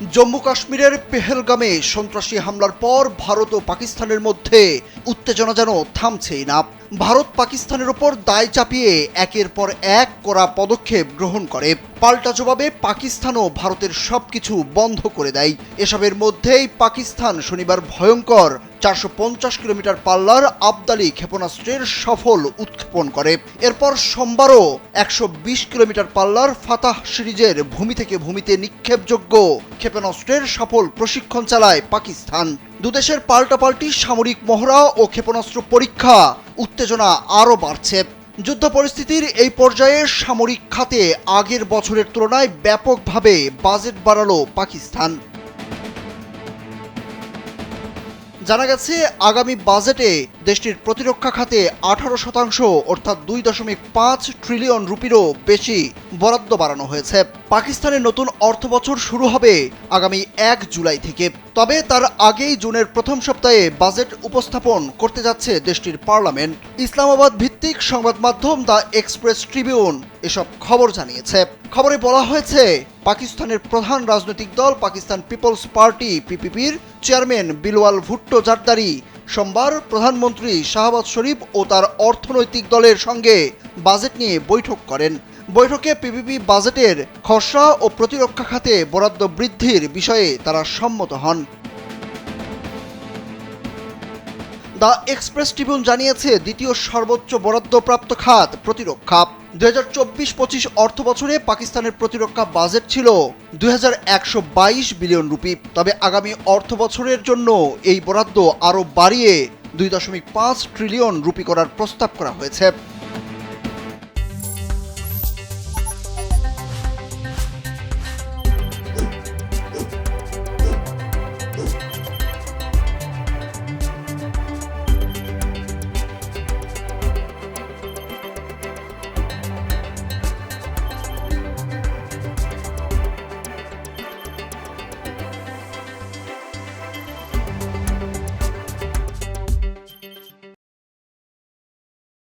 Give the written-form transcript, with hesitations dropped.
জম্মু কাশ্মীরের পেহেলগামে সন্ত্রাসী হামলার পর ভারত ও পাকিস্তানের মধ্যে উত্তেজনা যেন থামছেই না। ভারত পাকিস্তানের ওপর দায় চাপিয়ে একের পর এক কড়া পদক্ষেপ গ্রহণ করে। পাল্টা জবাবে পাকিস্তানও ভারতের সবকিছু বন্ধ করে দেয়। এসবের মধ্যেই পাকিস্তান শনিবার ভয়ঙ্কর 450 কিলোমিটার পাল্লার আবদালি ক্ষেপণাস্ত্রের সফল উৎক্ষেপণ করে। এরপর সোমবারও 120 কিলোমিটার পাল্লার ফাতাহ সিরিজের ভূমি থেকে ভূমিতে নিক্ষেপযোগ্য ক্ষেপণাস্ত্রের সফল প্রশিক্ষণ চালায় পাকিস্তান। দুদেশের পাল্টাপাল্টি সামরিক মহড়া ও ক্ষেপণাস্ত্র পরীক্ষা উত্তেজনা আরও বাড়ছে। যুদ্ধ পরিস্থিতির এই পর্যায়ে সামরিক খাতে আগের বছরের তুলনায় ব্যাপকভাবে বাজেট বাড়ালো পাকিস্তান। জানা গেছে, আগামী বাজেটে দেশটির প্রতিরক্ষা খাতে 18% অর্থাৎ 2.5 ট্রিলিয়ন রুপিরও বেশি বরাদ্দ বাড়ানো হয়েছে। পাকিস্তানের নতুন অর্থবছর শুরু হবে আগামী 1 জুলাই থেকে। তবে তার আগেই জুনের প্রথম সপ্তাহে বাজেট উপস্থাপন করতে যাচ্ছে দেশটির পার্লামেন্ট। ইসলামাবাদ ভিত্তিক সংবাদ মাধ্যম দ্য এক্সপ্রেস ট্রিবিউন এসব খবর জানিয়েছে। খবরে বলা হয়েছে, পাকিস্তানের প্রধান রাজনৈতিক দল পাকিস্তান পিপলস পার্টি পিপিপির চেয়ারম্যান বিলওয়াল ভুট্টো জারদারি সোমবার প্রধানমন্ত্রী শাহবাজ শরীফ ও তার অর্থনৈতিক দলের সঙ্গে বাজেট নিয়ে বৈঠক করেন। বৈঠকে পিপিপি বাজেটের খসড়া ও প্রতিরক্ষা খাতে বরাদ্দ বৃদ্ধির বিষয়ে তারা সম্মত হন। দ্য এক্সপ্রেস ট্রিবিউন জানিয়েছে, দ্বিতীয় সর্বোচ্চ বরাদ্দপ্রাপ্ত খাত প্রতিরক্ষা। 2024-25 অর্থ বছরে পাকিস্তানের প্রতিরক্ষা বাজেট ছিল 2122 বিলিয়ন রুপি। তবে আগামী অর্থ বছরের জন্য এই বরাদ্দ আরও বাড়িয়ে 2.5 ট্রিলিয়ন রুপি করার প্রস্তাব করা হয়েছে।